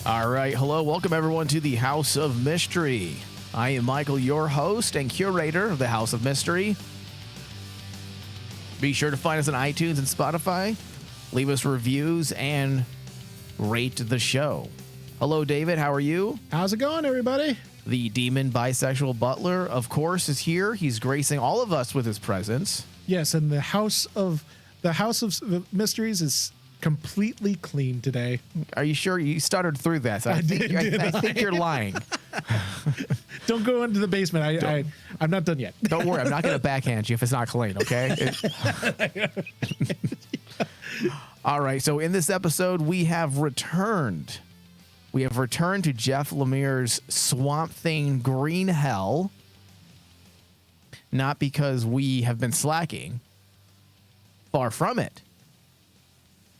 All right. Hello. Welcome, everyone, to the House of Mystery. I am Michael, your host and curator of the House of Mystery. Be sure to find us on iTunes and Spotify. Leave us reviews and rate the show. Hello, David. How are you? How's it going, everybody? The demon bisexual butler, of course, is here. He's gracing all of us with his presence. Yes, and the House of Mysteries is completely clean today. Are you sure? You stuttered through that. So I think you're lying. Don't go into the basement. I'm not done yet. Don't worry. I'm not going to backhand you if it's not clean, okay? All right. So in this episode, we have returned. We have returned to Jeff Lemire's Swamp Thing Green Hell. Not because we have been slacking. Far from it.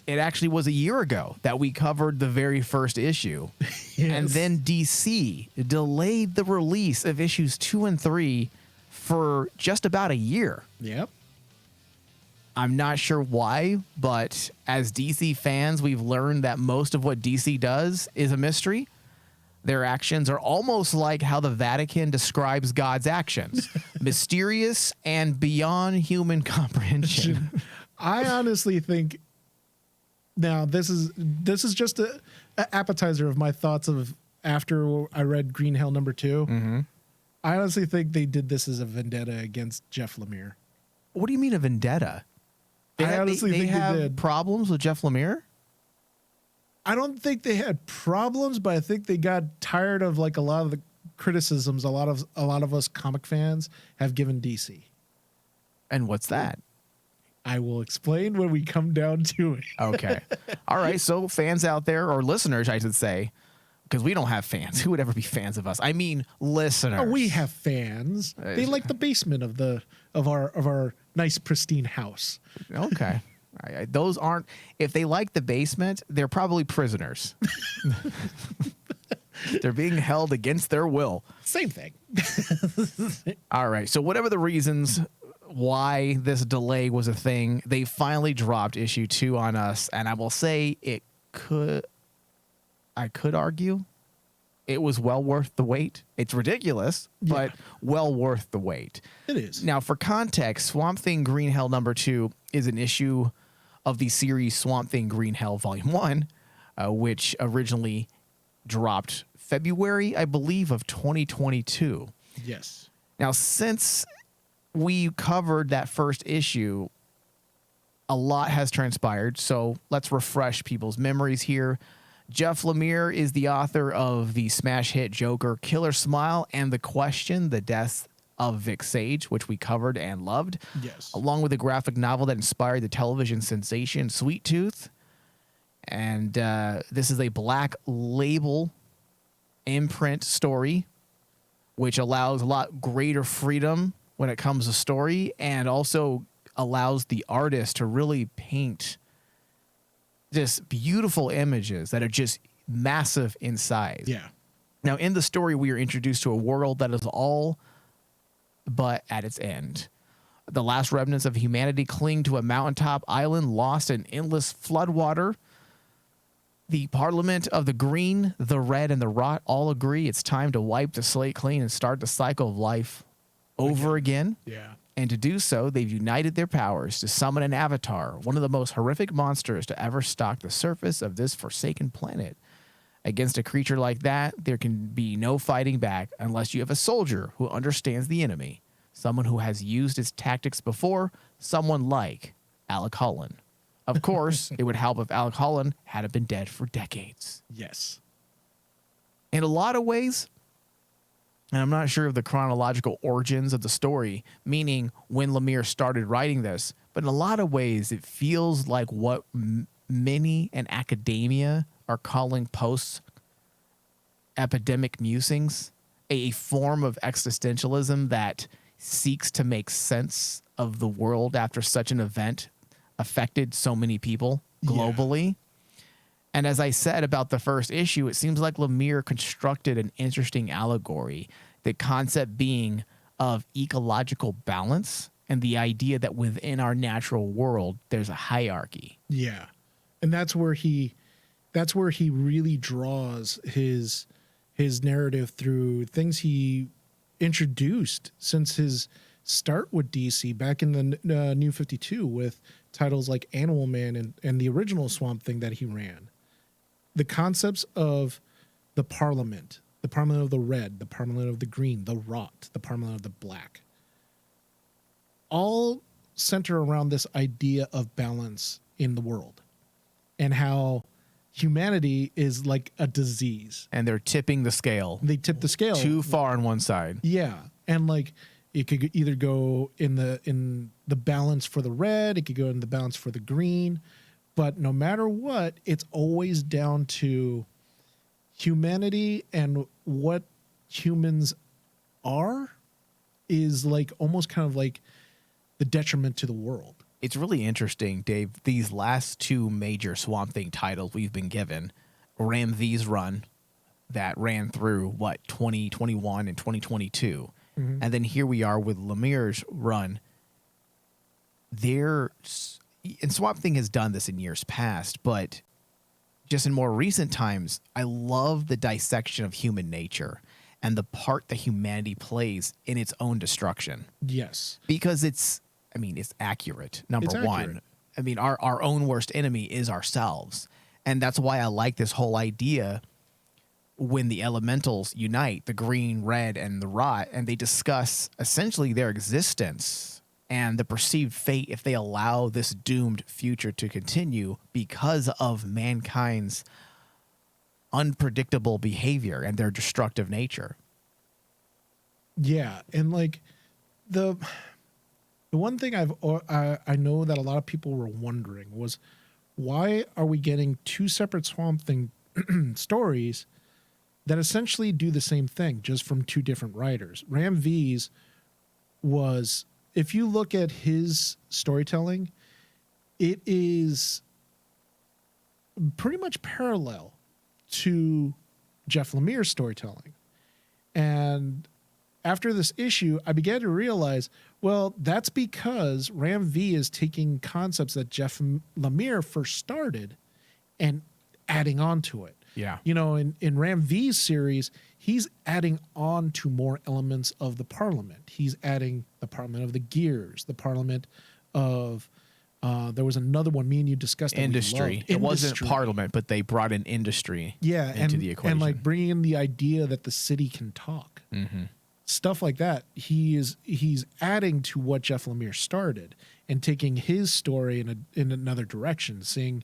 It actually was a year ago that we covered the very first issue. Yes. And then DC delayed the release of issues 2 and 3 for just about a year. Yep. I'm not sure why, but as DC fans, we've learned that most of what DC does is a mystery. Their actions are almost like how the Vatican describes God's actions. Mysterious and beyond human comprehension. I honestly think... Now, this is just an appetizer of my thoughts of after I read Green Hell number 2. Mm-hmm. I honestly think they did this as a vendetta against Jeff Lemire. What do you mean a vendetta? They think they have problems with Jeff Lemire? I don't think they had problems, but I think they got tired of like a lot of the criticisms a lot of us comic fans have given DC. And what's that? I will explain when we come down to it. Okay. All right. So fans out there, or listeners, I should say, because we don't have fans. Who would ever be fans of us? I mean, listeners. Oh, we have fans. They like the basement of our nice pristine house. Okay. Those aren't. If they like the basement, they're probably prisoners. They're being held against their will. Same thing. All right. So whatever the reasons why this delay was a thing, they finally dropped issue 2 on us, and I will say I could argue it was well worth the wait. It's ridiculous, but well worth the wait. It is. Now, for context, Swamp Thing Green Hell number 2 is an issue of the series Swamp Thing Green Hell Volume 1, which originally dropped February, I believe, of 2022. Yes. Now, since we covered that first issue, a lot has transpired, so let's refresh people's memories here. Jeff Lemire is the author of the smash hit Joker Killer Smile and The Question, The Death of Vic Sage, which we covered and loved. Yes. Along with a graphic novel that inspired the television sensation Sweet Tooth. And this is a Black Label imprint story, which allows a lot greater freedom when it comes to story, and also allows the artist to really paint just beautiful images that are just massive in size. Yeah. Now, in the story, we are introduced to a world that is all but at its end. The last remnants of humanity cling to a mountaintop island lost in endless floodwater. The Parliament of the Green, the Red, and the Rot all agree it's time to wipe the slate clean and start the cycle of life over again. Yeah. And to do so, they've united their powers to summon an avatar, one of the most horrific monsters to ever stalk the surface of this forsaken planet. Against a creature like that, there can be no fighting back unless you have a soldier who understands the enemy, someone who has used its tactics before, someone like Alec Holland. Of course, it would help if Alec Holland hadn't been dead for decades. Yes. In a lot of ways, and I'm not sure of the chronological origins of the story, meaning when Lemire started writing this, but in a lot of ways, it feels like what many in academia are calling post-epidemic musings, a form of existentialism that seeks to make sense of the world after such an event affected so many people globally. Yeah. And as I said about the first issue, it seems like Lemire constructed an interesting allegory, the concept being of ecological balance and the idea that within our natural world, there's a hierarchy. Yeah. And that's where that's where he really draws his narrative through things he introduced since his start with DC back in the New 52 with titles like Animal Man and the original Swamp Thing that he ran. The concepts of the Parliament of the Red, the Parliament of the Green, the Rot, the Parliament of the Black, all center around this idea of balance in the world and how humanity is like a disease. And they're tipping the scale. They tip the scale too far on one side. Yeah. And like it could either go in the balance for the red, it could go in the balance for the green, but no matter what, it's always down to humanity, and what humans are is like almost kind of like the detriment to the world. It's really interesting, Dave. These last two major Swamp Thing titles we've been given, Ram V's run that ran through 2021 and 2022. Mm-hmm. And then here we are with Lemire's run. And Swamp Thing has done this in years past, but just in more recent times, I love the dissection of human nature and the part that humanity plays in its own destruction. Yes. Because it's accurate, number one. Accurate. I mean, our own worst enemy is ourselves. And that's why I like this whole idea when the elementals unite, the green, red, and the rot, and they discuss essentially their existence and the perceived fate if they allow this doomed future to continue because of mankind's unpredictable behavior and their destructive nature. Yeah, and like the one thing I know that a lot of people were wondering was, why are we getting two separate Swamp Thing stories that essentially do the same thing, just from two different writers? Ram V's was, if you look at his storytelling, it is pretty much parallel to Jeff Lemire's storytelling. And after this issue, I began to realize, well, that's because Ram V is taking concepts that Jeff Lemire first started and adding on to it. Yeah. You know, in Ram V's series, he's adding on to more elements of the Parliament. He's adding the Parliament of the Gears, the Parliament of, there was another one me and you discussed. Industry. It wasn't Parliament, but they brought in industry into the equation. And like bringing in the idea that the city can talk. Mm-hmm. Stuff like that. He's adding to what Jeff Lemire started and taking his story in another direction, seeing.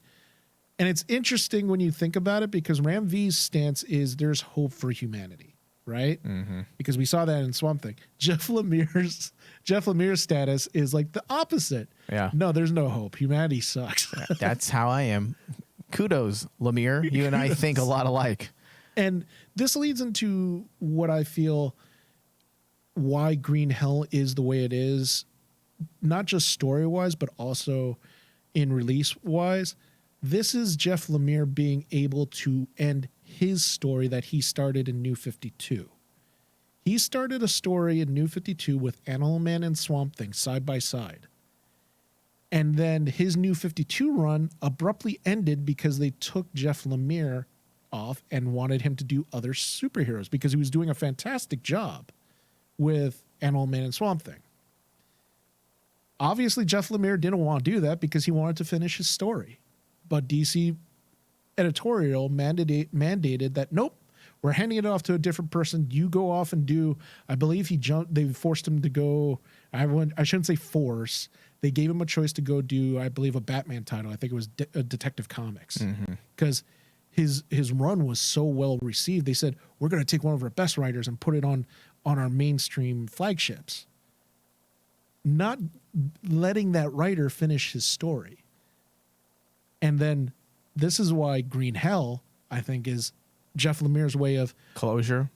And it's interesting when you think about it, because Ram V's stance is there's hope for humanity, right? Mm-hmm. Because we saw that in Swamp Thing. Jeff Lemire's status is like the opposite. Yeah. No, there's no hope. Humanity sucks. That's how I am. Kudos, Lemire. You and I think a lot alike. And this leads into what I feel why Green Hell is the way it is, not just story-wise, but also in release-wise. This is Jeff Lemire being able to end his story that he started in New 52. He started a story in New 52 with Animal Man and Swamp Thing side by side. And then his New 52 run abruptly ended because they took Jeff Lemire off and wanted him to do other superheroes because he was doing a fantastic job with Animal Man and Swamp Thing. Obviously, Jeff Lemire didn't want to do that because he wanted to finish his story. But DC editorial mandated that, nope, we're handing it off to a different person. You go off and do, I believe they forced him to go, I shouldn't say force. They gave him a choice to go do, I believe, a Batman title. I think it was Detective Comics. Because his run was so well received. They said, we're going to take one of our best writers and put it on our mainstream flagships. Not letting that writer finish his story. And then this is why Green Hell, I think, is Jeff Lemire's way of closure.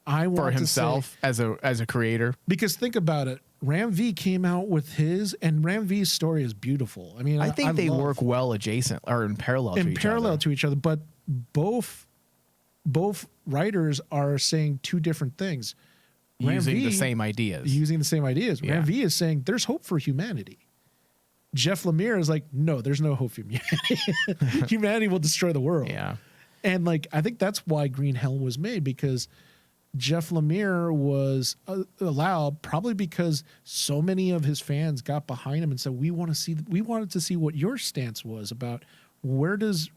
I want for himself to say, as a creator. Because think about it. Ram V came out with his, and Ram V's story is beautiful. I mean, I think they work well adjacent or in parallel to each other. But both writers are saying two different things. Using the same ideas. Yeah. Ram V is saying there's hope for humanity. Jeff Lemire is like, no, there's no hope for humanity. Humanity will destroy the world. Yeah. And like, I think that's why Green Hell was made, because Jeff Lemire was allowed, probably because so many of his fans got behind him and said, we wanted to see what your stance was about where does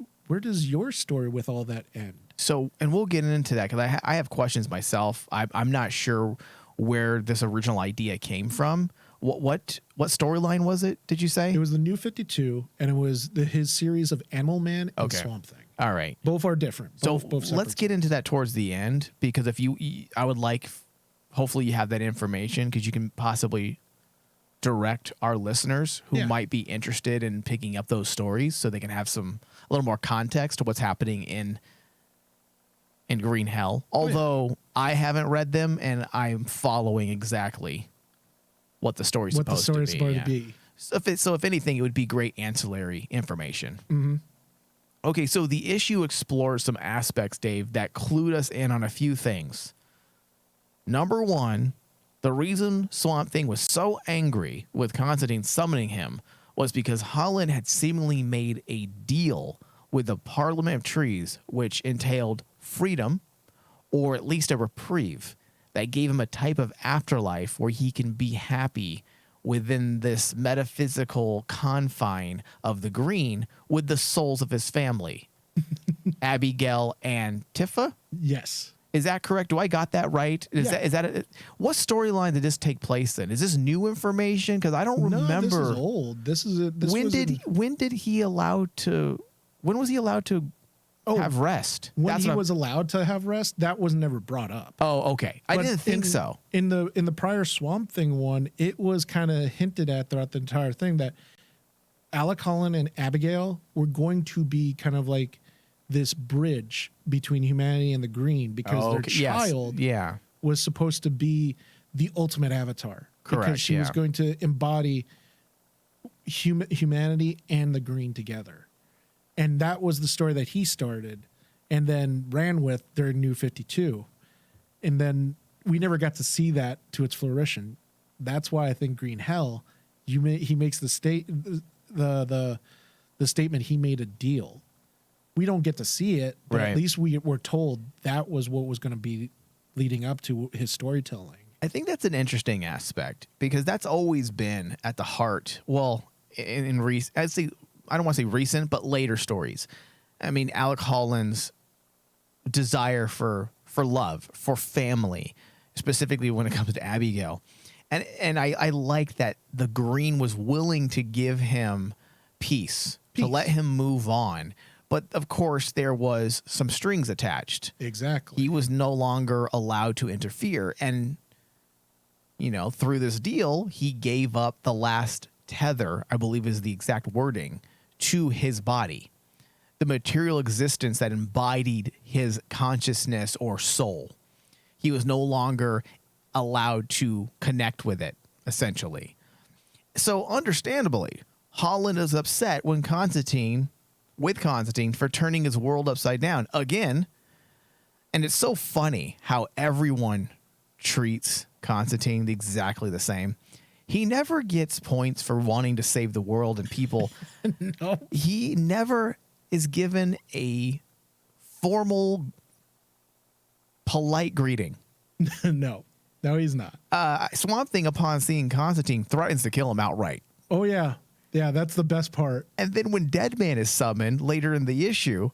your story with all that end? So, and we'll get into that because I have questions myself. I'm not sure where this original idea came from. What storyline was it? Did you say It was the New 52, and it was his series of Animal Man and Okay. Swamp Thing. All right. Both are different. So Both let's get into that towards the end, because if I would like, hopefully you have that information, because you can possibly direct our listeners who Yeah. might be interested in picking up those stories, so they can have a little more context to what's happening in Green Hell. Although I haven't read them, and I'm following exactly what the story's what the supposed story to be. is Yeah. supposed to be. So if anything, it would be great ancillary information. Mm-hmm. Okay, so the issue explores some aspects, Dave, that clued us in on a few things. Number one, the reason Swamp Thing was so angry with Constantine summoning him was because Holland had seemingly made a deal with the Parliament of Trees, which entailed freedom, or at least a reprieve, that gave him a type of afterlife where he can be happy within this metaphysical confine of the green with the souls of his family, Abigail and Tifa. Yes. Is that correct? Do I got that right? Is Yeah. that what storyline did this take place in? Is this new information? Because I don't No, remember. this is old. This is When was he allowed to have rest? when That's he what was allowed to have rest? That was never brought up. Oh, okay. I But didn't think so. In the prior Swamp Thing one, it was kind of hinted at throughout the entire thing that Alec Holland and Abigail were going to be kind of like this bridge between humanity and the green, because their child was supposed to be the ultimate avatar. Correct, Because she was yeah. going to embody humanity and the green together. And that was the story that he started and then ran with during New 52. And then we never got to see that to its fruition. That's why I think Green Hell, he makes the statement he made a deal. We don't get to see it, but Right. at least we're told that was what was going to be leading up to his storytelling. I think that's an interesting aspect, because that's always been at the heart. Well, I'd say, I don't want to say recent, but later stories. I mean, Alec Holland's desire for love, for family, specifically when it comes to Abigail. And I like that the green was willing to give him peace, to let him move on. But of course, there was some strings attached. Exactly. He was no longer allowed to interfere. And, through this deal, he gave up the last tether, I believe is the exact wording, to his body. The material existence that embodied his consciousness or soul. He was no longer allowed to connect with it, essentially. So understandably, Holland is upset with Constantine for turning his world upside down again. And it's so funny how everyone treats Constantine exactly the same. He never gets points for wanting to save the world and people. No. He never is given a formal, polite greeting. No, he's not. Swamp Thing, upon seeing Constantine, threatens to kill him outright. Oh, yeah. Yeah, that's the best part. And then when Deadman is summoned later in the issue,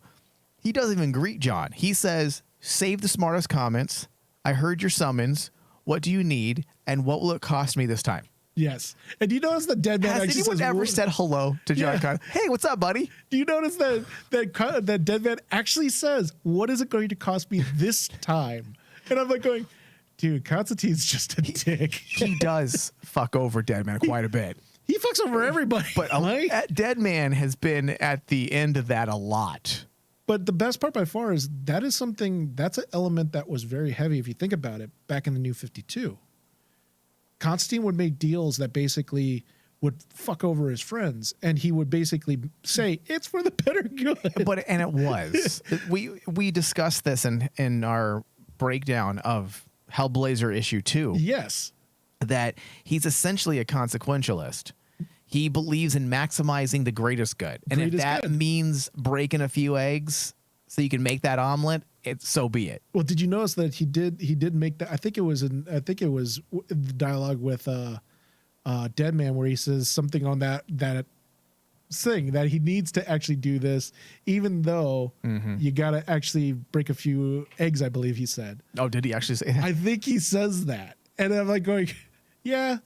he doesn't even greet John. He says, "Save the smartest comments. I heard your summons. What do you need? And what will it cost me this time?" Yes. And do you notice that Deadman Has actually anyone says, ever said hello to John Yeah. Connor? Hey, what's up, buddy? do you notice that Deadman actually says, what is it going to cost me this time? And I'm like going, dude, Constantine's just a dick. He does fuck over Deadman quite a bit. He fucks over everybody. But Deadman has been at the end of that a lot. But the best part by far is that's an element that was very heavy, if you think about it, back in the New 52. Constantine would make deals that basically would fuck over his friends, and he would basically say, it's for the better good. And it was. We discussed this in our breakdown of Hellblazer issue 2. Yes. That he's essentially a consequentialist. He believes in maximizing the greatest good. And if Greatest that good. means breaking a few eggs so you can make that omelet, so be it. Well, did you notice that he did make that? I think it was the dialogue with Dead Man where he says something on that thing that he needs to actually do this, even though you got to actually break a few eggs, I believe he said. Oh, did he actually say that? I think he says that. And I'm like going, yeah,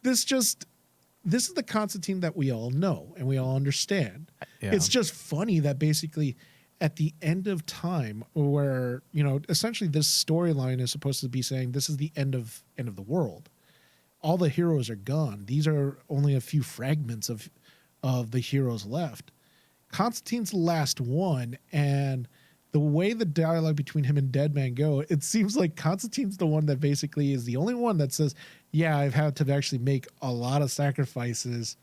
this is the Constantine that we all know and we all understand. Yeah. It's just funny that basically at the end of time where, essentially this storyline is supposed to be saying this is the end of the world. All the heroes are gone. These are only a few fragments of the heroes left. Constantine's the last one, and the way the dialogue between him and Deadman go, it seems like Constantine's the one that basically is the only one that says, yeah, I've had to actually make a lot of sacrifices,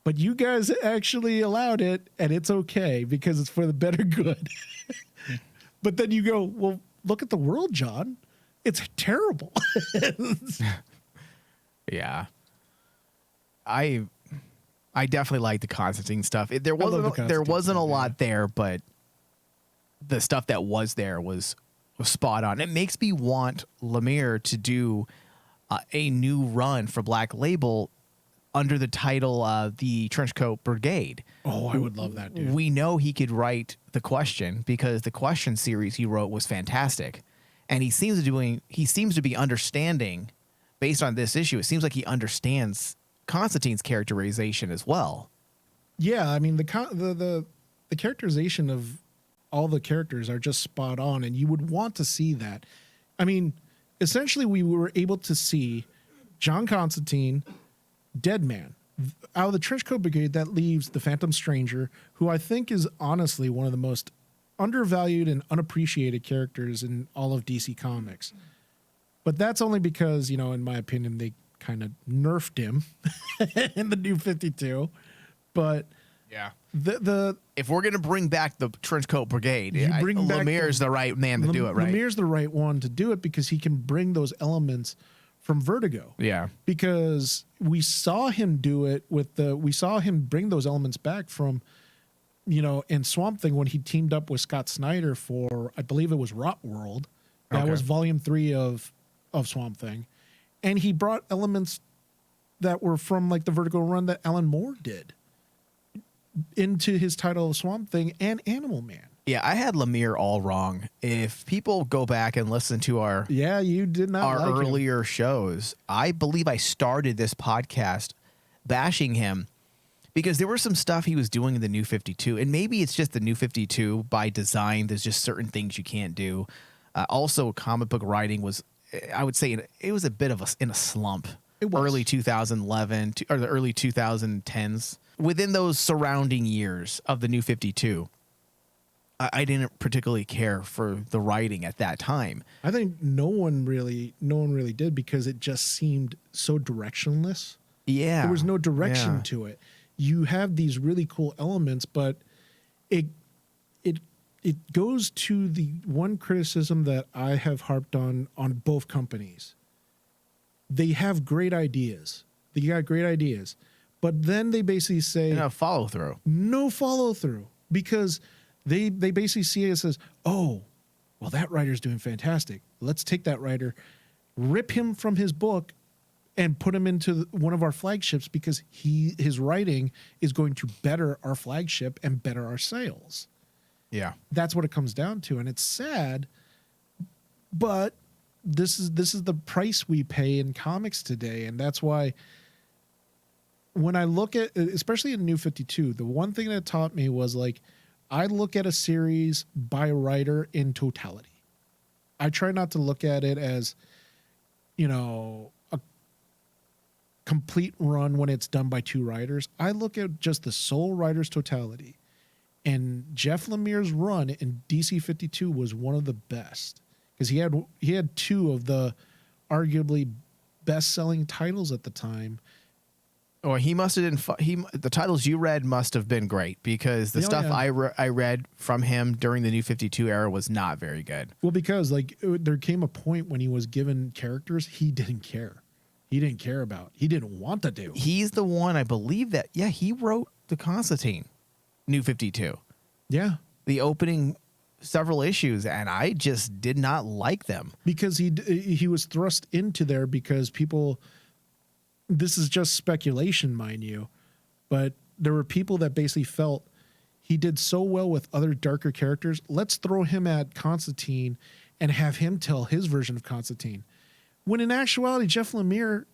but you guys actually allowed it, and it's okay because it's for the better good. But then you go, well, look at the world, John. It's terrible. Yeah. I definitely like the Constantine stuff. There wasn't a lot there, but the stuff that was there was spot on. It makes me want Lemire to do a new run for Black Label under the title of the Trenchcoat Brigade. Oh, I would love that, dude. We know he could write The Question because the Question series he wrote was fantastic, and he seems to be understanding based on this issue. It seems like he understands Constantine's characterization as well. Yeah, I mean the characterization of all the characters are just spot on, and you would want to see that. I mean, essentially, we were able to see John Constantine, Deadman. Out of the Trenchcoat Brigade, that leaves the Phantom Stranger, who I think is honestly one of the most undervalued and unappreciated characters in all of DC Comics. But that's only because, in my opinion, they kind of nerfed him in the New 52. But yeah, if we're gonna bring back the Trenchcoat Brigade, Lemire's the right man to do it, right? Lemire's the right one to do it because he can bring those elements from Vertigo. Yeah, because we saw him do it we saw him bring those elements back from, in Swamp Thing when he teamed up with Scott Snyder for, I believe it was Rot World. That was volume 3 of Swamp Thing. And he brought elements that were from like the Vertigo run that Alan Moore did into his title of Swamp Thing and Animal Man. Yeah, I had Lemire all wrong. If people go back and listen to our you did not our like earlier shows, I believe I started this podcast bashing him because there was some stuff he was doing in the New 52, and maybe it's just the New 52 by design. There's just certain things you can't do. Also, comic book writing was, I would say, it was a bit of in a slump. It was. Early 2011 or the early 2010s. Within those surrounding years of the New 52, I didn't particularly care for the writing at that time. I think no one really did because it just seemed so directionless. Yeah. There was no direction to it. You have these really cool elements, but it goes to the one criticism that I have harped on both companies. They have great ideas. They got great ideas. But then they basically say no follow through. No follow through because they basically see it as, oh, well, that writer's doing fantastic. Let's take that writer, rip him from his book, and put him into one of our flagships because his writing is going to better our flagship and better our sales. Yeah, that's what it comes down to, and it's sad, but this is the price we pay in comics today, and that's why. When I look at, especially in New 52, the one thing that taught me was like, I look at a series by writer in totality. I try not to look at it as, a complete run when it's done by 2 writers. I look at just the sole writer's totality. And Jeff Lemire's run in DC 52 was one of the best because he had 2 of the arguably best-selling titles at the time. Or he must have been. The titles you read must have been great because the stuff I read from him during the New 52 era was not very good. Well, because there came a point when he was given characters he didn't care. he didn't care about. He didn't want to do. He's the one, I believe that, yeah, he wrote the Constantine, New 52. Yeah. The opening several issues, and I just did not like them. Because he was thrust into there because people, this is just speculation, mind you, but there were people that basically felt he did so well with other darker characters. Let's throw him at Constantine and have him tell his version of Constantine. When in actuality, Jeff Lemire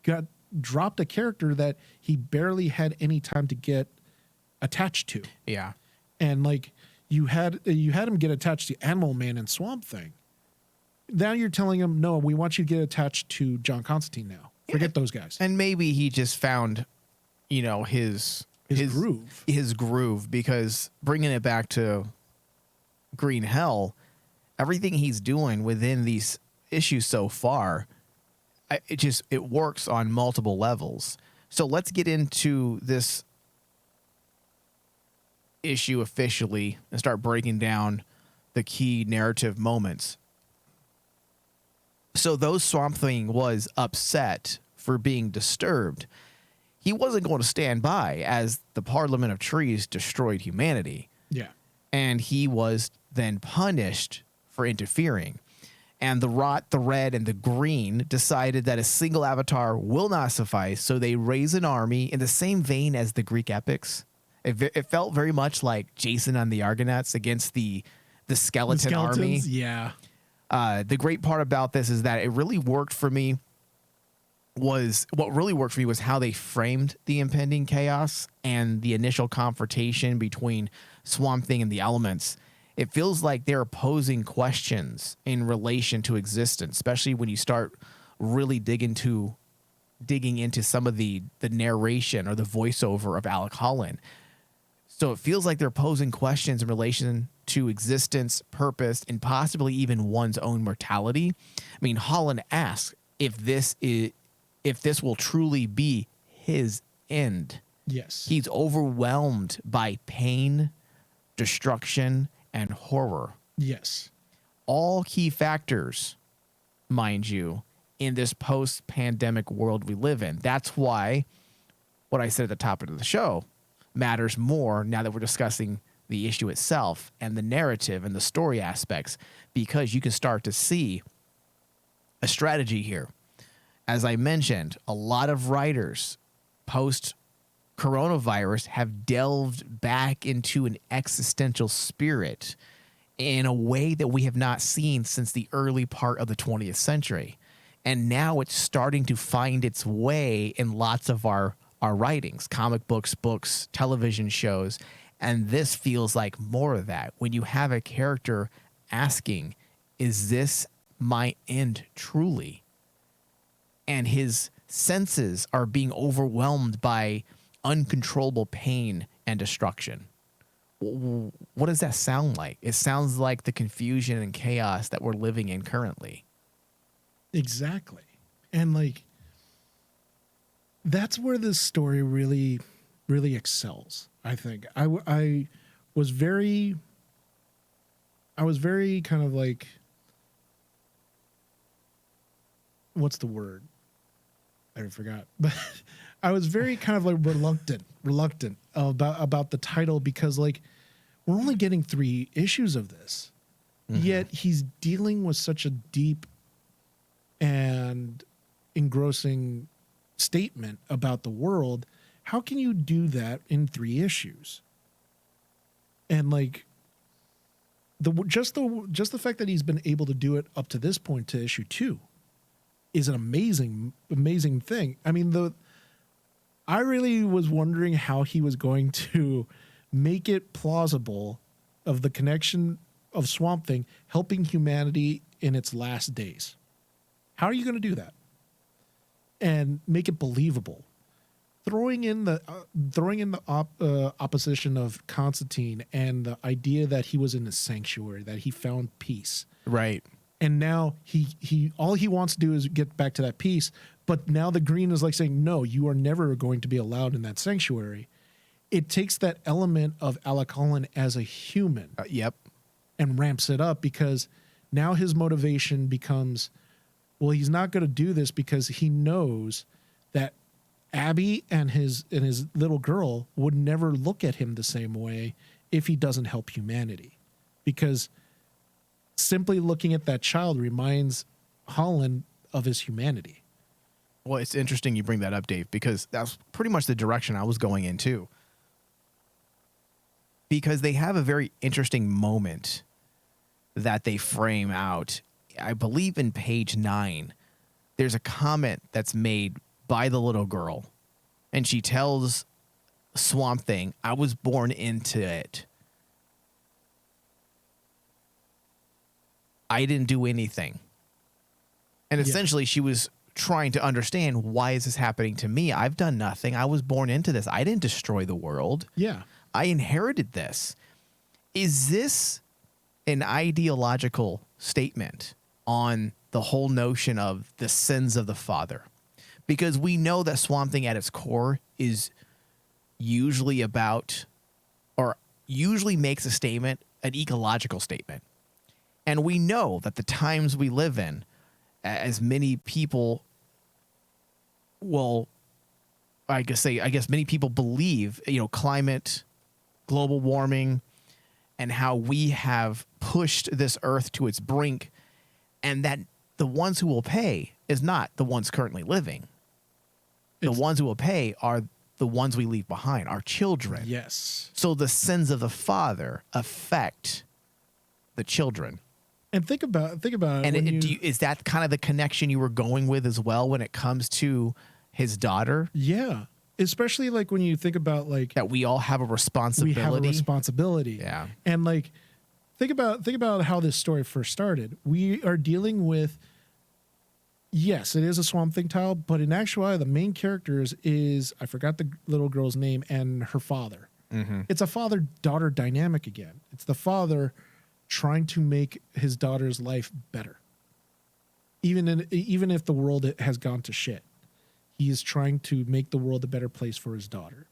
got dropped a character that he barely had any time to get attached to. Yeah. And like you had him get attached to Animal Man and Swamp Thing. Now you're telling him, no, we want you to get attached to John Constantine now. Forget those guys. And maybe he just found, his groove, because bringing it back to Green Hell, everything he's doing within these issues so far, it works on multiple levels. So let's get into this issue officially and start breaking down the key narrative moments. So though Swamp Thing was upset for being disturbed, he wasn't going to stand by as the Parliament of Trees destroyed humanity. Yeah. And he was then punished for interfering. And the Rot, the Red, and the Green decided that a single avatar will not suffice, so they raise an army in the same vein as the Greek epics. It felt very much like Jason and the Argonauts against the skeleton army. Yeah. The great part about this is that it really worked for me was how they framed the impending chaos and the initial confrontation between Swamp Thing and the elements. It feels like they're posing questions in relation to existence, especially when you start really digging into some of the narration or the voiceover of Alec Holland. So it feels like they're posing questions in relation to existence, purpose, and possibly even one's own mortality. I mean, Holland asks if this will truly be his end. Yes. He's overwhelmed by pain, destruction, and horror. Yes. All key factors, mind you, in this post-pandemic world we live in. That's why what I said at the top of the show matters more now that we're discussing the issue itself and the narrative and the story aspects, because you can start to see a strategy here. As I mentioned, a lot of writers post-coronavirus have delved back into an existential spirit in a way that we have not seen since the early part of the 20th century. And now it's starting to find its way in lots of our writings, comic books, television shows. And this feels like more of that. When you have a character asking, is this my end truly? And his senses are being overwhelmed by uncontrollable pain and destruction. What does that sound like? It sounds like the confusion and chaos that we're living in currently. Exactly. And like, that's where this story really, really excels. I think I was very kind of like, what's the word? I forgot, but I was very kind of like reluctant about the title, because like we're only getting 3 issues of this, yet he's dealing with such a deep and engrossing statement about the world. How can you do that in 3 issues? And like just the fact that he's been able to do it up to this point to issue 2 is an amazing thing. I mean, I really was wondering how he was going to make it plausible of the connection of Swamp Thing helping humanity in its last days. How are you going to do that and make it believable? Throwing in the opposition of Constantine and the idea that he was in a sanctuary, that he found peace, right? And now he all he wants to do is get back to that peace. But now the Green is like saying, no, you are never going to be allowed in that sanctuary. It takes that element of Alec Holland as a human, Yep, and ramps it up, because now his motivation becomes Well, he's not going to do this because he knows that Abby and his little girl would never look at him the same way if he doesn't help humanity. Because simply looking at that child reminds Holland of his humanity. Well, it's interesting you bring that up, Dave, because that's pretty much the direction I was going into. Because they have a very interesting moment that they frame out. I believe in page 9, there's a comment that's made by the little girl, and she tells Swamp Thing, I was born into it. I didn't do anything. And essentially she was trying to understand, why is this happening to me? I've done nothing. I was born into this. I didn't destroy the world. Yeah. I inherited this. Is this an ideological statement on the whole notion of the sins of the father? Because we know that Swamp Thing at its core is usually about, or usually makes a statement, an ecological statement. And we know that the times we live in, as many people will, I guess many people believe, climate, global warming, and how we have pushed this earth to its brink, and that the ones who will pay is not the ones currently living. The ones who will pay are the ones we leave behind, our children. Yes. So the sins of the father affect the children. And think about it. And is that kind of the connection you were going with as well when it comes to his daughter? Yeah. Especially like when you think about like that we all have a responsibility. We have a responsibility. Yeah. And like think about how this story first started. We are dealing with, yes, it is a Swamp Thing tile, but in actuality the main characters is, I forgot the little girl's name, and her father. Mm-hmm. It's a father-daughter dynamic again. It's the father trying to make his daughter's life better. Even if the world has gone to shit, he is trying to make the world a better place for his daughter.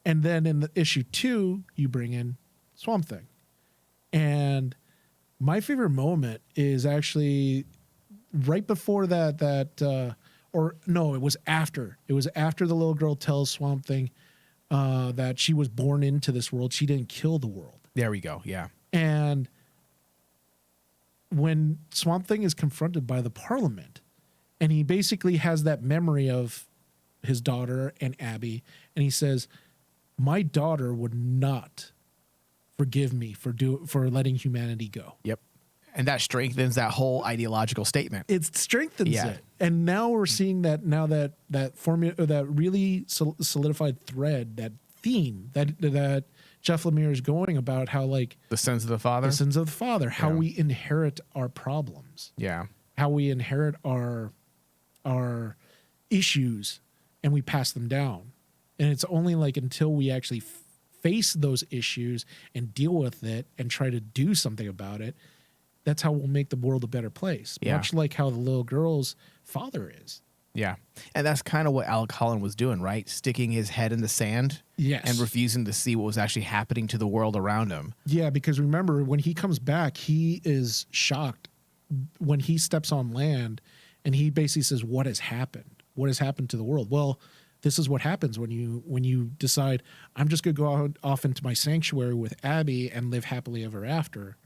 And then in the issue 2, you bring in Swamp Thing. And my favorite moment is actually right before that, or no, it was after. It was after the little girl tells Swamp Thing that she was born into this world. She didn't kill the world. There we go. Yeah. And when Swamp Thing is confronted by the Parliament, and he basically has that memory of his daughter and Abby, and he says, my daughter would not forgive me for letting humanity go. Yep. And that strengthens that whole ideological statement. It strengthens it. And now we're seeing that formula, that really solidified thread, that theme that Jeff Lemire is going about, how like the sins of the father, how we inherit our problems. Yeah. How we inherit our issues and we pass them down. And it's only like until we actually face those issues and deal with it and try to do something about it, that's how we'll make the world a better place. Yeah. Much like how the little girl's father is. Yeah. And that's kind of what Alec Holland was doing, right? Sticking his head in the sand. Yes. And refusing to see what was actually happening to the world around him. Yeah, because remember, when he comes back, he is shocked when he steps on land, and he basically says, what has happened? What has happened to the world? Well, this is what happens when you decide, I'm just going to go off into my sanctuary with Abby and live happily ever after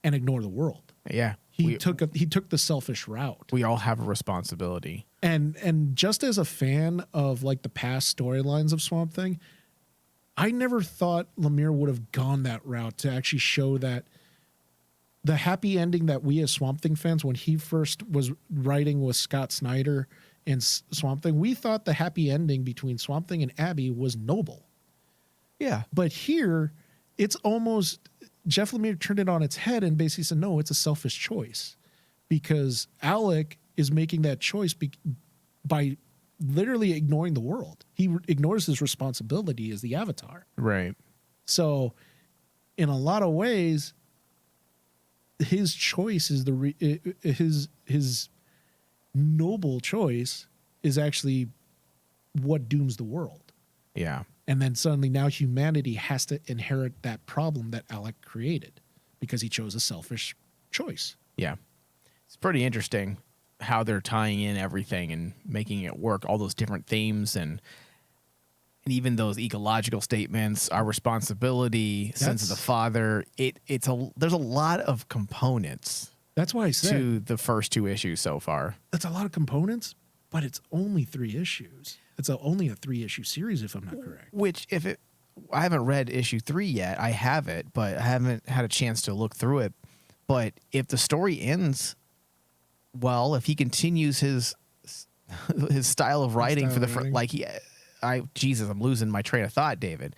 and ignore the world. Yeah. He took the selfish route. We all have a responsibility. And just as a fan of like the past storylines of Swamp Thing, I never thought Lemire would have gone that route to actually show that the happy ending that we as Swamp Thing fans, when he first was writing with Scott Snyder and Swamp Thing, we thought the happy ending between Swamp Thing and Abby was noble. Yeah. But here, it's almost, Jeff Lemire turned it on its head and basically said, no, it's a selfish choice, because Alec is making that choice by literally ignoring the world. He ignores his responsibility as the Avatar. Right. So in a lot of ways, his choice is his noble choice is actually what dooms the world. Yeah. And then suddenly now humanity has to inherit that problem that Alec created because he chose a selfish choice. Yeah. It's pretty interesting how they're tying in everything and making it work, all those different themes and even those ecological statements, our responsibility, sense of the father. There's a lot of components. That's why I said to the first 2 issues so far. that's a lot of components, but it's only 3 issues. It's only a 3-issue series, if I'm not correct. Which, I haven't read issue 3 yet. I have it, but I haven't had a chance to look through it. But if the story ends well, if he continues his style of writing Jesus, I'm losing my train of thought, David.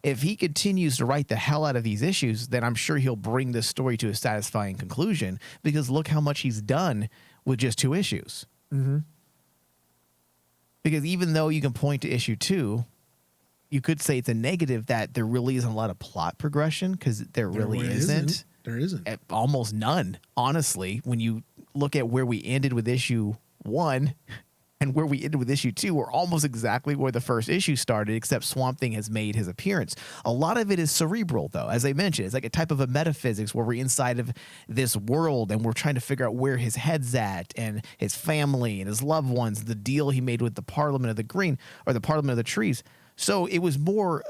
If he continues to write the hell out of these issues, then I'm sure he'll bring this story to a satisfying conclusion, because look how much he's done with just 2 issues. Mm-hmm. Because even though you can point to issue 2, you could say it's a negative that there really isn't a lot of plot progression, because there really isn't. There isn't. Almost none, honestly. When you look at where we ended with issue 1 and where we ended with issue 2, we're almost exactly where the first issue started, except Swamp Thing has made his appearance. A lot of it is cerebral, though. As I mentioned, it's like a type of a metaphysics where we're inside of this world and we're trying to figure out where his head's at and his family and his loved ones, the deal he made with the Parliament of the Green or the Parliament of the Trees. So it was more,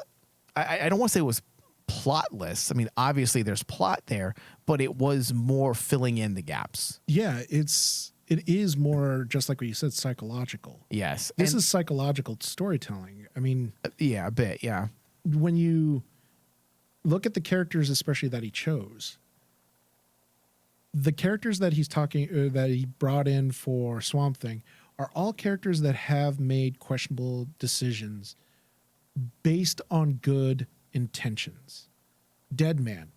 I don't want to say it was plotless. I mean, obviously there's plot there, but it was more filling in the gaps. Yeah, it is more, just like what you said, psychological. Yes. This is psychological storytelling. I mean, yeah, a bit. Yeah. When you look at the characters, especially that he chose, the characters that that he brought in for Swamp Thing are all characters that have made questionable decisions based on good intentions. Deadman,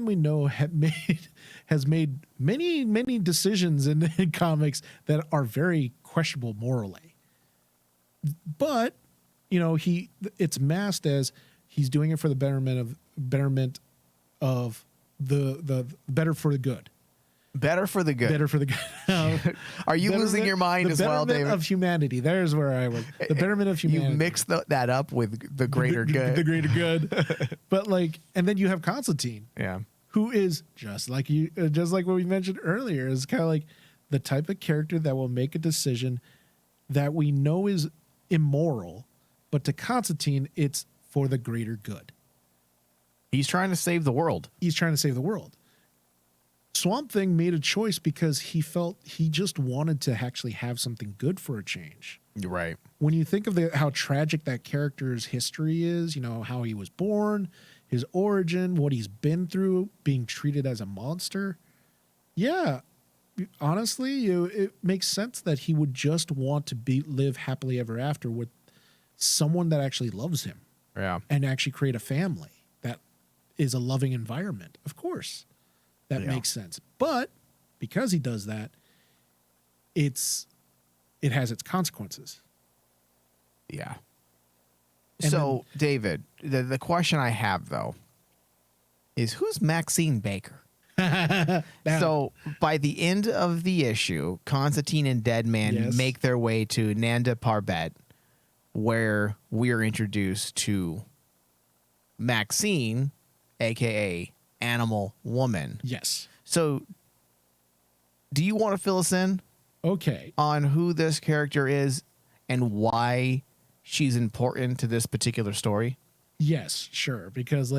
we know, has made many decisions in comics that are very questionable morally. But it's masked as he's doing it for the betterment of the better for the good. Better for the good. Better for the good. Are you losing your mind as well, David? The betterment of humanity. There's where I was. The betterment of humanity. You mixed that up with the greater good. The greater good. But and then you have Constantine. Yeah. Who is just like what we mentioned earlier, is kind of like the type of character that will make a decision that we know is immoral, but to Constantine, it's for the greater good. He's trying to save the world. Swamp Thing made a choice because he felt he just wanted to actually have something good for a change. You're right. When you think of how tragic that character's history is, how he was born, his origin, what he's been through, being treated as a monster. Yeah, honestly, it makes sense that he would just want to live happily ever after with someone that actually loves him. Yeah. And actually create a family that is a loving environment. Of course. That makes sense. But because he does that, it has its consequences. Yeah. And so, David, the question I have, though, is who's Maxine Baker? So, by the end of the issue, Constantine and Deadman make their way to Nanda Parbat, where we are introduced to Maxine, a.k.a. Animal Woman. Yes. So, do you want to fill us in? Okay. On who this character is and why she's important to this particular story? Yes, sure. Because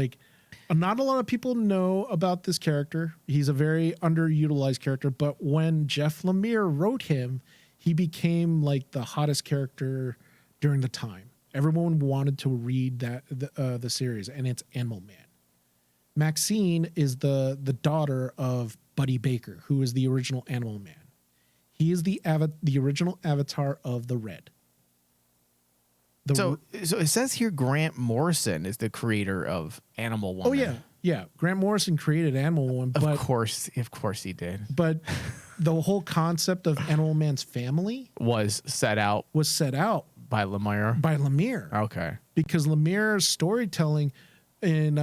not a lot of people know about this character. He's a very underutilized character, but when Jeff Lemire wrote him, he became the hottest character during the time. Everyone wanted to read the series, and it's Animal Man. Maxine is the daughter of Buddy Baker, who is the original Animal Man. He is the original avatar of the Red. So it says here Grant Morrison is the creator of Animal Woman. Oh yeah. Grant Morrison created Animal Woman, but of course he did. But the whole concept of Animal Man's family was set out by Lemire. Okay. Because Lemire's storytelling in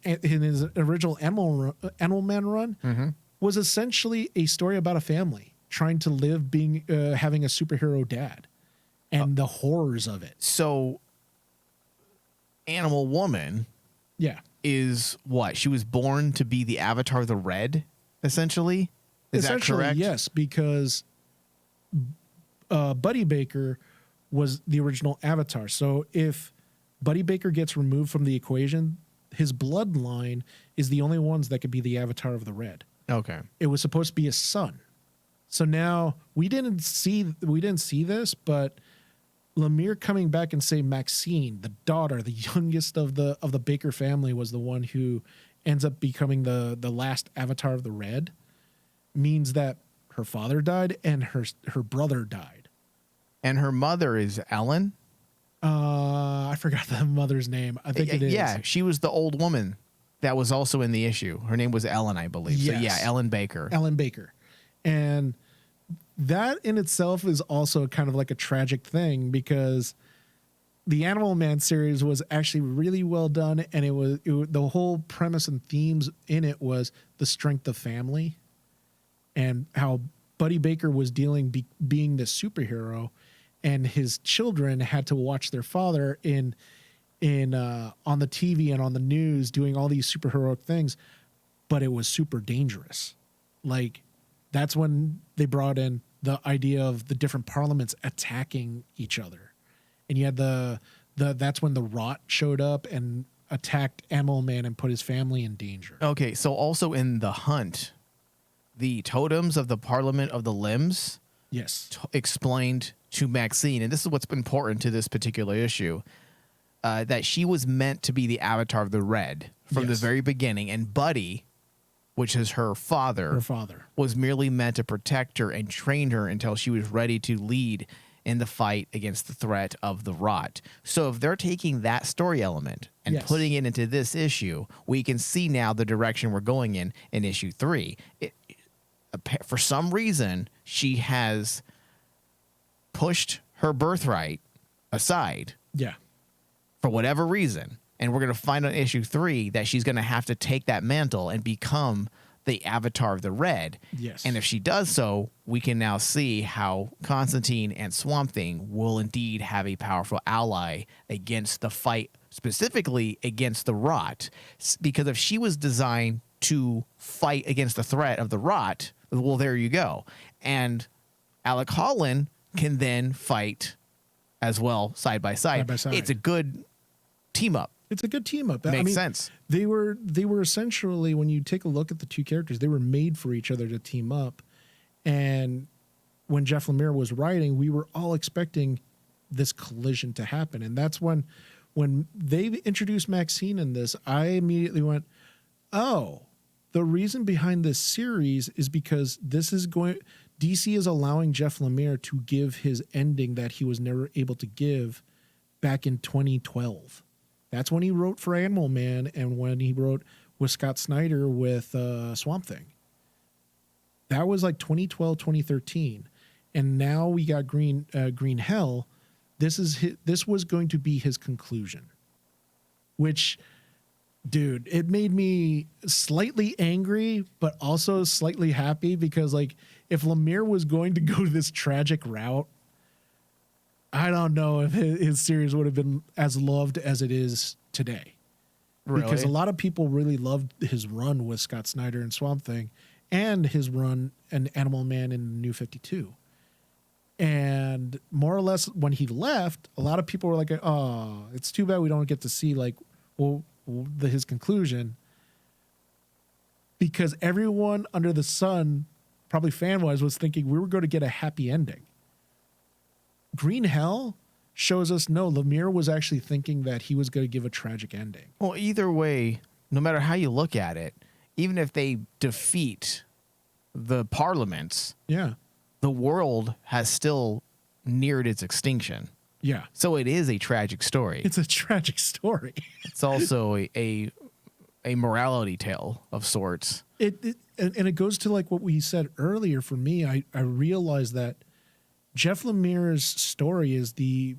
his original Animal Man run was essentially a story about a family trying to live having a superhero dad and the horrors of it. So Animal Woman is what? She was born to be the avatar of the Red, essentially? Is that Essentially, correct? yes, because Buddy Baker was the original Avatar. So if Buddy Baker gets removed from the equation, his bloodline is the only ones that could be the Avatar of the Red. Okay. It was supposed to be a son. So now we didn't see this, but Lemire coming back and say Maxine, the daughter, the youngest of the Baker family, was the one who ends up becoming the last Avatar of the Red, means that her father died and her brother died. And her mother is Ellen? I forgot the mother's name. I think it is. Yeah, she was the old woman that was also in the issue. Her name was Ellen, I believe. Yes. So yeah, Ellen Baker. Ellen Baker. And that in itself is also kind of like a tragic thing, because the Animal Man series was actually really well done, and the whole premise and themes in it was the strength of family and how Buddy Baker was being the superhero, and his children had to watch their father on the TV and on the news doing all these superheroic things, but it was super dangerous. Like, that's when they brought in the idea of the different parliaments attacking each other. And you had that's when the Rot showed up and attacked Animal Man and put his family in danger. Okay, so also in The Hunt, the totems of the Parliament of the Limbs Yes. explained to Maxine, and this is what's important to this particular issue, that she was meant to be the Avatar of the Red from the Yes. very beginning, and Buddy, which is her father, was merely meant to protect her and train her until she was ready to lead in the fight against the threat of the Rot. So if they're taking that story element and Yes. putting it into this issue, we can see now the direction we're going in issue 3. For some reason, she has pushed her birthright aside Yeah. for whatever reason. And we're going to find on issue 3 that she's going to have to take that mantle and become the Avatar of the Red. Yes. And if she does so, we can now see how Constantine and Swamp Thing will indeed have a powerful ally against the fight, specifically against the Rot. Because if she was designed to fight against the threat of the Rot, well, there you go. And Alec Holland can then fight as well, side by side. Side by side. It's a good team up. It's a good team up. Makes sense. They were essentially, when you take a look at the two characters, they were made for each other to team up. And when Jeff Lemire was writing, we were all expecting this collision to happen. And that's when they introduced Maxine in this, I immediately went, oh, the reason behind this series is because DC is allowing Jeff Lemire to give his ending that he was never able to give back in 2012. That's when he wrote for Animal Man and when he wrote with Scott Snyder with Swamp Thing. That was like 2012, 2013. And now we got Green Hell. This was going to be his conclusion, which, dude, it made me slightly angry, but also slightly happy, because like, if Lemire was going to go this tragic route, I don't know if his series would have been as loved as it is today. Really? Because a lot of people really loved his run with Scott Snyder and Swamp Thing, and his run and Animal Man in New 52. And more or less when he left, a lot of people were like, oh, it's too bad we don't get to see like, his conclusion, because everyone under the sun, probably fan-wise, was thinking we were going to get a happy ending. Green Hell shows us no, Lemire was actually thinking that he was going to give a tragic ending. Well, either way, no matter how you look at it, even if they defeat the parliaments, Yeah. the world has still neared its extinction. Yeah. So it is a tragic story. It's a tragic story. It's also a morality tale of sorts. And it goes to like what we said earlier. For me, I realized that Jeff Lemire's story is the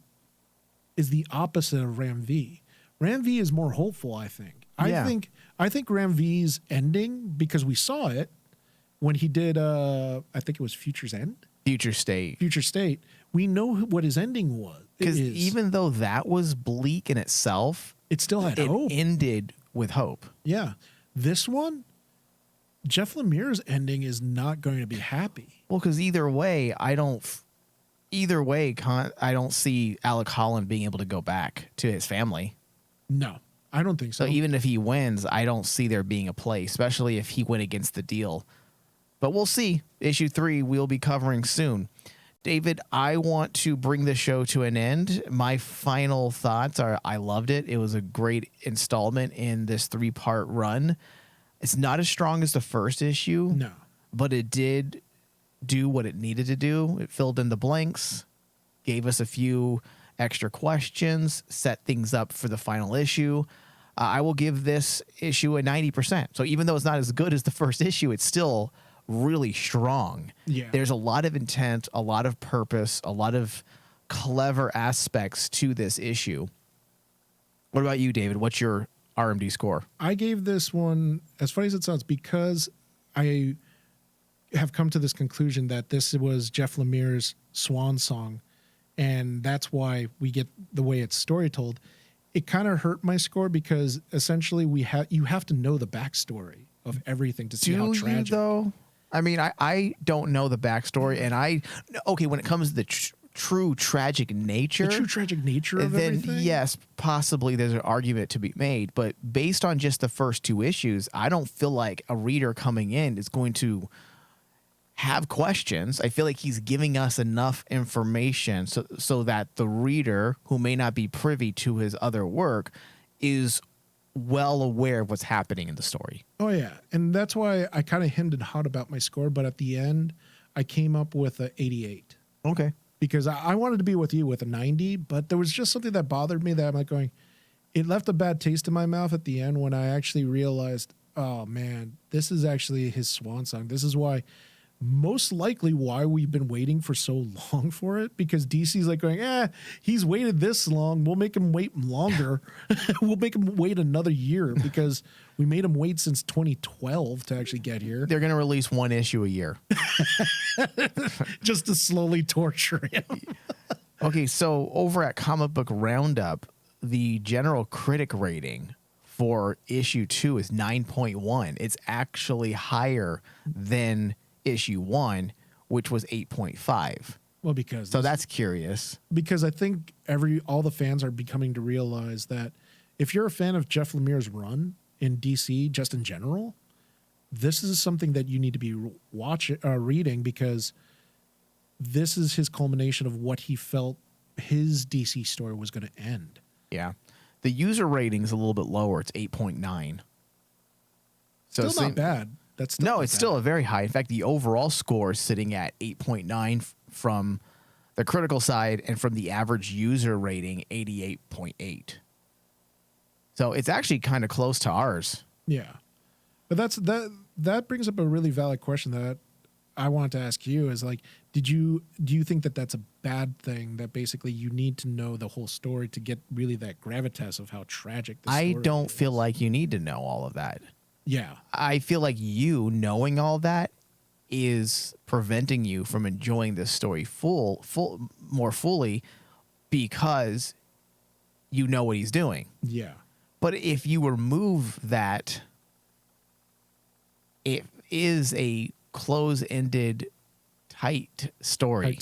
opposite of Ram V. Ram V is more hopeful, I think. Yeah. I think Ram V's ending, because we saw it when he did I think it was Future's End? Future State. Future State. We know what his ending was. Because even though that was bleak in itself, it still had hope. It ended with hope. Yeah. This one, Jeff Lemire's ending is not going to be happy. Well, because either way, I don't see Alec Holland being able to go back to his family. No, I don't think so. So even if he wins, I don't see there being a play, especially if he went against the deal. But we'll see. Issue 3 we'll be covering soon. David, I want to bring the show to an end. My final thoughts are I loved it. It was a great installment in this 3-part run. It's not as strong as the first issue. No. But it did do what it needed to do. It filled in the blanks, gave us a few extra questions, set things up for the final issue. I will give this issue a 90%. So even though it's not as good as the first issue, it's still really strong. Yeah. There's a lot of intent, a lot of purpose, a lot of clever aspects to this issue. What about you, David? What's your RMD score? I gave this one, as funny as it sounds, because I have come to this conclusion that this was Jeff Lemire's swan song, and that's why we get the way it's story told. It kind of hurt my score because essentially you have to know the backstory of everything to see how tragic. Do you, though? I mean, I don't know the backstory, and when it comes to the true tragic nature, of then everything, yes, possibly there's an argument to be made. But based on just the first 2 issues, I don't feel like a reader coming in is going to have questions. I feel like he's giving us enough information so that the reader, who may not be privy to his other work, is well aware of what's happening in the story. Oh yeah, and that's why I kind of hemmed and hawed about my score, but at the end, I came up with a 88. Okay. Because I wanted to be with you with a 90, but there was just something that bothered me that I'm like going, it left a bad taste in my mouth at the end when I actually realized, oh man, this is actually his swan song. This is most likely why we've been waiting for so long for it, because DC's like going, he's waited this long. We'll make him wait longer. We'll make him wait another year because we made him wait since 2012 to actually get here. They're going to release 1 issue a year. Just to slowly torture him. Okay, so over at Comic Book Roundup, the general critic rating for issue 2 is 9.1. It's actually higher than issue 1, which was 8.5. Well, that's curious. Because I think all the fans are becoming to realize that if you're a fan of Jeff Lemire's run in DC, just in general, this is something that you need to be reading, because this is his culmination of what he felt his DC story was going to end. Yeah. The user rating is a little bit lower. It's 8.9. So still not bad. It's still a very high. In fact, the overall score is sitting at 8.9 from the critical side, and from the average user rating, 88.8. So it's actually kind of close to ours. Yeah. But that brings up a really valid question that I wanted to ask you is like, do you think that that's a bad thing, that basically you need to know the whole story to get really that gravitas of how tragic the story is? I don't feel like you need to know all of that. Yeah. I feel like you knowing all that is preventing you from enjoying this story more fully, because you know what he's doing. Yeah. But if you remove that, it is a close-ended, tight story.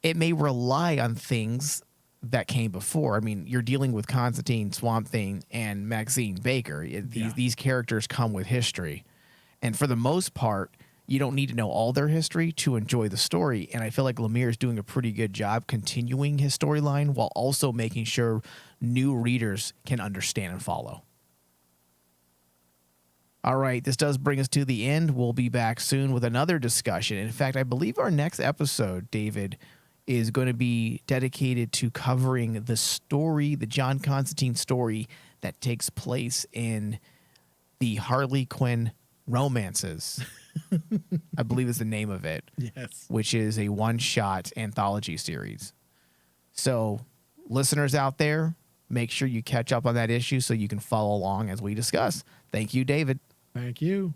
It may rely on things that came before. I mean, you're dealing with Constantine, Swamp Thing, and Maxine Baker. These characters come with history. And for the most part, you don't need to know all their history to enjoy the story. And I feel like Lemire is doing a pretty good job continuing his storyline while also making sure new readers can understand and follow. All right, this does bring us to the end. We'll be back soon with another discussion. In fact, I believe our next episode, David, is going to be dedicated to covering the story, the John Constantine story that takes place in the Harley Quinn romances. I believe is the name of it. Yes. Which is a one-shot anthology series. So, listeners out there, make sure you catch up on that issue so you can follow along as we discuss. Thank you, David. Thank you.